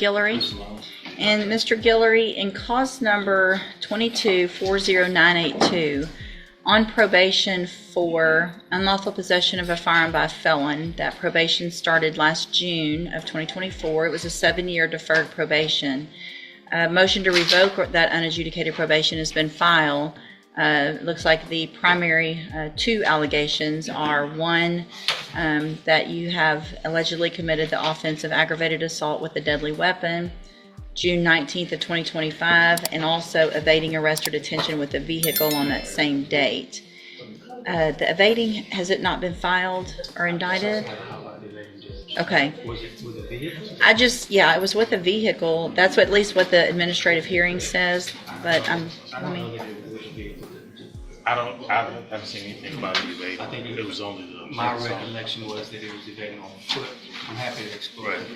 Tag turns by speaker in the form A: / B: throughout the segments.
A: Guillory. And Mr. Guillory, in cause number 22-40982, on probation for unlawful possession of a firearm by a felon, that probation started last June of 2024. It was a 7-year deferred probation. A motion to revoke that unadjudicated probation has been filed. Looks like the primary two allegations are, one, that you have allegedly committed the offense of aggravated assault with a deadly weapon, June 19th of 2025, and also evading arrest or detention with a vehicle on that same date. The evading, has it not been filed or indicted? Okay.
B: Was it with a vehicle?
A: It was with a vehicle. That's at least what the administrative hearing says, but
B: I haven't seen anything about it evading. I think it was only
C: my recollection was that it was evading on foot. I'm happy to explore that.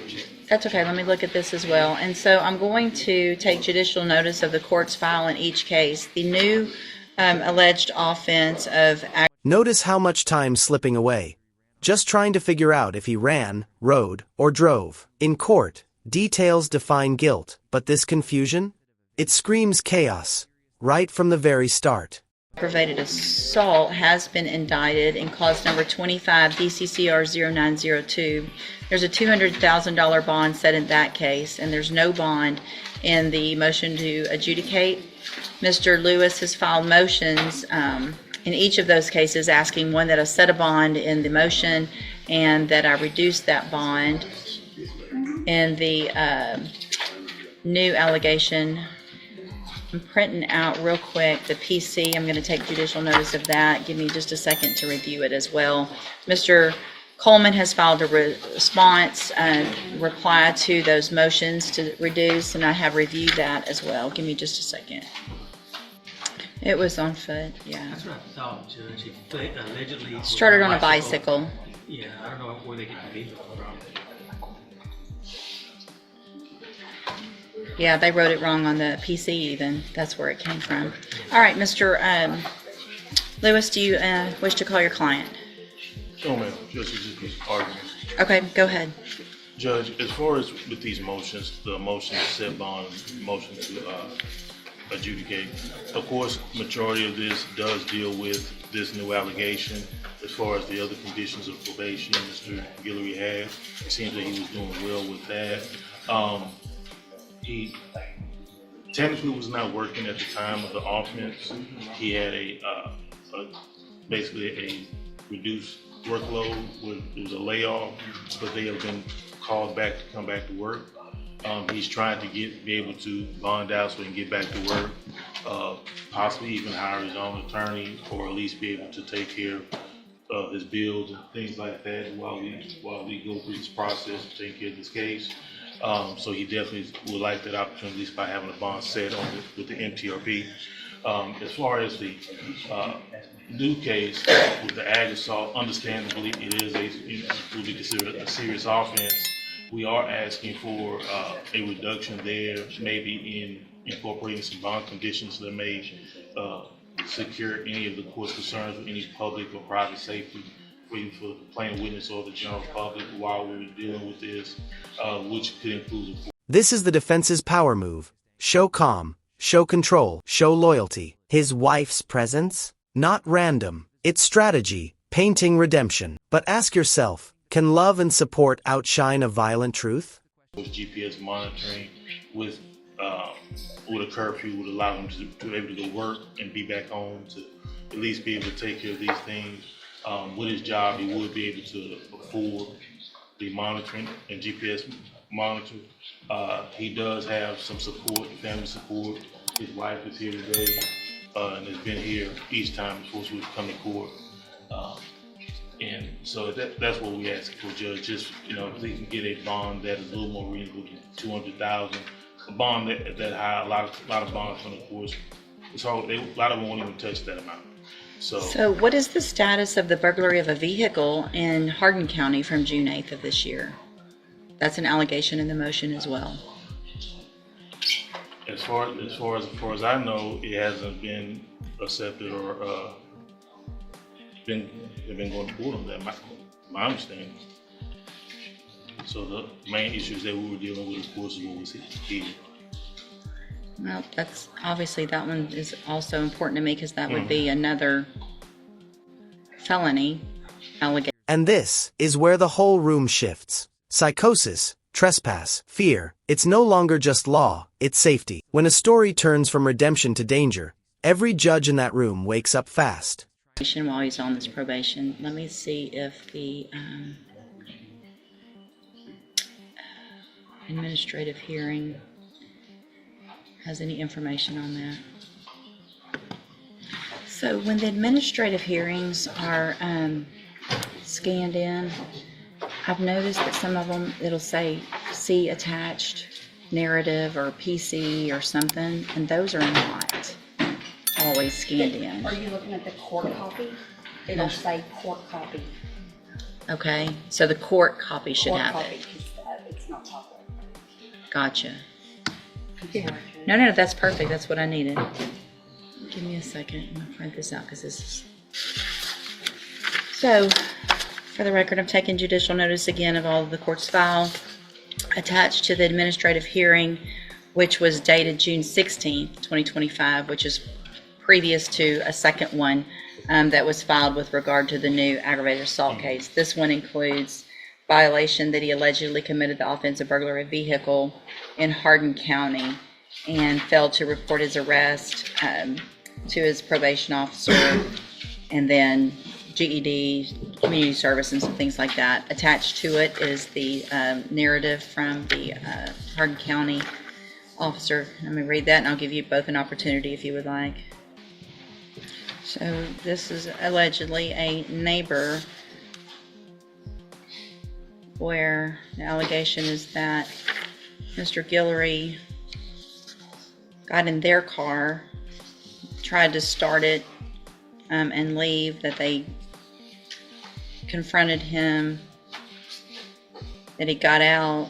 A: That's okay. Let me look at this as well. And so I'm going to take judicial notice of the court's file in each case. The new alleged offense of...
D: Notice how much time's slipping away. Just trying to figure out if he ran, rode, or drove. In court, details define guilt, but this confusion? It screams chaos, right from the very start.
A: Aggravated assault has been indicted in cause number 25 DCCR 0902. There's a $200,000 bond set in that case, and there's no bond in the motion to adjudicate. Mr. Lewis has filed motions in each of those cases asking, one, that I set a bond in the motion and that I reduce that bond. In the new allegation, I'm printing out real quick the PC. I'm going to take judicial notice of that. Give me just a second to review it as well. Mr. Coleman has filed a response reply to those motions to reduce, and I have reviewed that as well. Give me just a second. It was on foot, yeah.
C: That's what I thought, Judge. He allegedly
A: started on a bicycle.
C: Yeah, I don't know where they get the vehicle from.
A: Yeah, they wrote it wrong on the PC even. That's where it came from. All right, Mr. Lewis, do you wish to call your client?
B: No, ma'am. Judge, just these arguments.
A: Okay, go ahead.
B: Judge, as far as with these motions, the motion to set bond, motion to adjudicate, of course, majority of this does deal with this new allegation. As far as the other conditions of probation Mr. Guillory had, it seems that he was doing well with that. He technically was not working at the time of the offense. He had basically a reduced workload. It was a layoff, but they have been called back to come back to work. He's trying to be able to bond out so he can get back to work, possibly even hire his own attorney, or at least be able to take care of his bills and things like that while we go through this process of taking care of this case. So he definitely would like that opportunity, at least by having a bond set on with the MTRP. As far as the new case with the ag assault, understandably, it is will be considered a serious offense. We are asking for a reduction there, maybe in incorporating some bond conditions that may secure any of the court's concerns with any public or private safety, waiting for the plaintiff witness or the general public while we're dealing with this, which could include.
D: This is the defense's power move. Show calm, show control, show loyalty. His wife's presence? Not random. It's strategy, painting redemption. But ask yourself, can love and support outshine a violent truth?
B: With GPS monitoring, with a curfew, would allow him to be able to go work and be back home to at least be able to take care of these things. With his job, he would be able to afford the monitoring and GPS monitor. He does have some support, family support. His wife is here today and has been here each time before she would come to court. And so that's what we ask for, Judge. Just, if they can get a bond that is a little more reasonable than $200,000, a bond that high. A lot of bonds from the courts, it's hard. A lot of them won't even touch that amount. So
A: what is the status of the burglary of a vehicle in Hardin County from June 8th of this year? That's an allegation in the motion as well.
B: As far as I know, it hasn't been accepted or they've been going to court on that. My understanding. So the main issues that we were dealing with, of course, is what was here.
A: Well, that's, obviously that one is also important to me because that would be another felony allegation.
D: And this is where the whole room shifts. Psychosis, trespass, fear. It's no longer just law, it's safety. When a story turns from redemption to danger, every judge in that room wakes up fast.
A: While he's on this probation. Let me see if the administrative hearing has any information on that. So when the administrative hearings are scanned in, I've noticed that some of them, it'll say see attached narrative or PC or something, and those are not always scanned in.
E: Are you looking at the court copy? It'll say court copy.
A: Okay, so the court copy should
E: Court
A: have
E: copy,
A: it.
E: 'cause, it's not popular.
A: Gotcha.
E: Yeah.
A: No, that's perfect. That's what I needed. Give me a second. I'm going to print this out because this is... So, for the record, I'm taking judicial notice again of all of the court's file attached to the administrative hearing, which was dated June 16th, 2025, which is previous to a second one that was filed with regard to the new aggravated assault case. This one includes violation that he allegedly committed the offense of burglary of vehicle in Hardin County and failed to report his arrest to his probation officer, and then GED, community service, and some things like that. Attached to it is the narrative from the Hardin County officer. Let me read that and I'll give you both an opportunity if you would like. So this is allegedly a neighbor where the allegation is that Mr. Guillory got in their car, tried to start it and leave, that they confronted him, that he got out,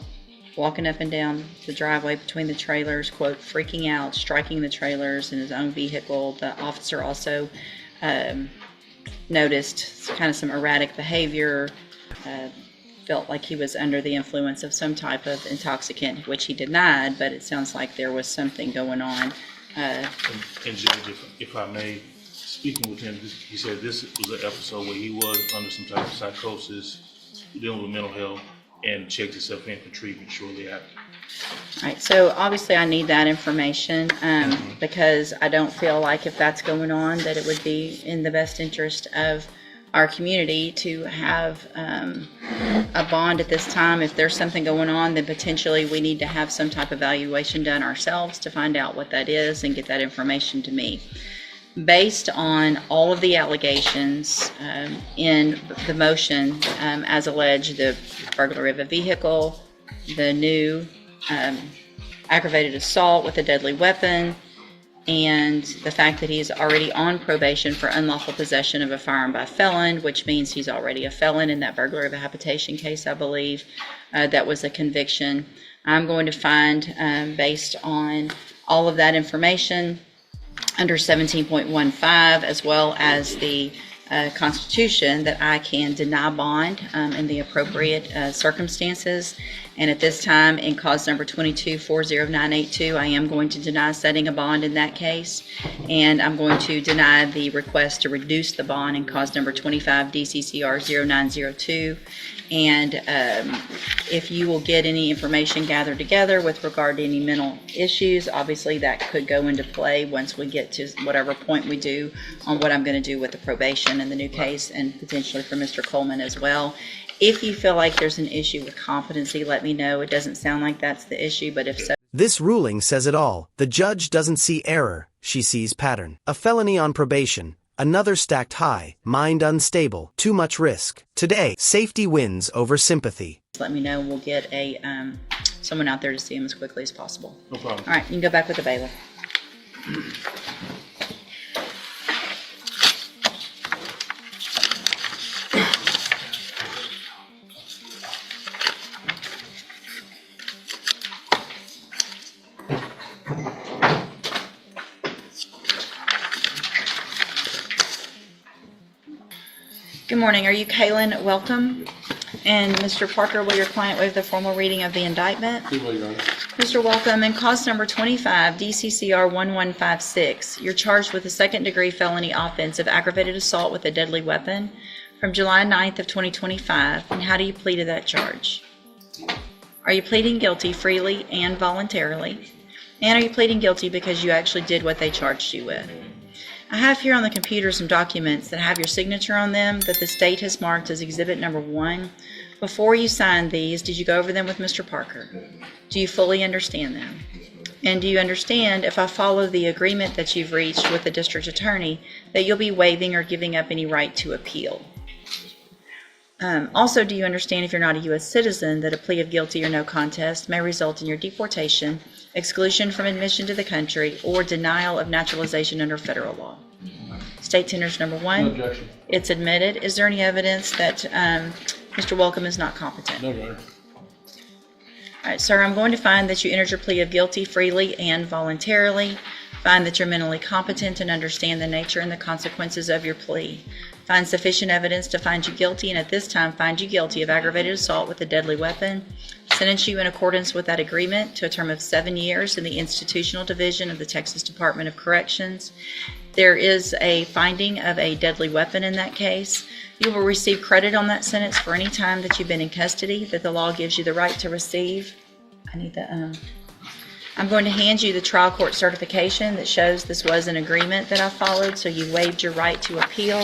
A: walking up and down the driveway between the trailers, quote, freaking out, striking the trailers in his own vehicle. The officer also noticed kind of some erratic behavior, felt like he was under the influence of some type of intoxicant, which he denied, but it sounds like there was something going on.
B: And Judge, if I may, speaking with him, he said this was an episode where he was under some type of psychosis, dealing with mental health, and checked himself in for treatment shortly after.
A: All right, so obviously I need that information because I don't feel like if that's going on that it would be in the best interest of our community to have a bond at this time. If there's something going on, then potentially we need to have some type of evaluation done ourselves to find out what that is and get that information to me. Based on all of the allegations in the motion as alleged, the burglary of a vehicle, the new aggravated assault with a deadly weapon, and the fact that he's already on probation for unlawful possession of a firearm by a felon, which means he's already a felon in that burglary of a habitation case, I believe. That was a conviction. I'm going to find, based on all of that information, under 17.15, as well as the Constitution, that I can deny bond in the appropriate circumstances. And at this time, in cause number 22-40982, I am going to deny setting a bond in that case, and I'm going to deny the request to reduce the bond in cause number 25 DCCR 0902. And if you will get any information gathered together with regard to any mental issues, obviously that could go into play once we get to whatever point we do on what I'm going to do with the probation in the new case, and potentially for Mr. Coleman as well. If you feel like there's an issue with competency, let me know. It doesn't sound like that's the issue, but if so.
D: This ruling says it all. The judge doesn't see error, she sees pattern. A felony on probation. Another stacked high, mind unstable, too much risk. Today, safety wins over sympathy.
A: Let me know. We'll get a someone out there to see him as quickly as possible.
B: No problem.
A: All right, you can go back with the bailiff. Good morning. Are you Kaylin? Welcome. And Mr. Parker, will your client waive the formal reading of the indictment?
F: Do well, Your Honor.
A: Mr. Welcome, in cause number 25, DCCR 1156, you're charged with a second-degree felony offense of aggravated assault with a deadly weapon from July 9th of 2025. And how do you plead to that charge? Are you pleading guilty freely and voluntarily? And are you pleading guilty because you actually did what they charged you with? I have here on the computer some documents that have your signature on them that the state has marked as Exhibit Number 1. Before you signed these, did you go over them with Mr. Parker? Do you fully understand them? And do you understand, if I follow the agreement that you've reached with the district attorney, that you'll be waiving or giving up any right to appeal? Also, do you understand, if you're not a U.S. citizen, that a plea of guilty or no contest may result in your deportation, exclusion from admission to the country, or denial of naturalization under federal law? State tenders number 1.
F: No objection.
A: It's admitted. Is there any evidence that Mr. Welcome is not competent?
F: No, Your Honor.
A: All right, sir, I'm going to find that you entered your plea of guilty freely and voluntarily. Find that you're mentally competent and understand the nature and the consequences of your plea. Find sufficient evidence to find you guilty, and at this time find you guilty of aggravated assault with a deadly weapon. Sentence you in accordance with that agreement to a term of 7 years in the Institutional Division of the Texas Department of Corrections. There is a finding of a deadly weapon in that case. You will receive credit on that sentence for any time that you've been in custody that the law gives you the right to receive. I'm going to hand you the trial court certification that shows this was an agreement that I followed, so you waived your right to appeal.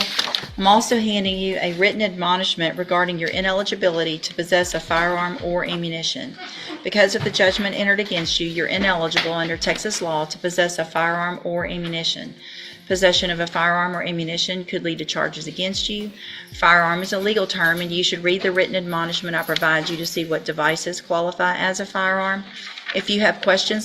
A: I'm also handing you a written admonishment regarding your ineligibility to possess a firearm or ammunition. Because of the judgment entered against you, you're ineligible under Texas law to possess a firearm or ammunition. Possession of a firearm or ammunition could lead to charges against you. Firearm is a legal term, and you should read the written admonishment I provide you to see what devices qualify as a firearm. If you have questions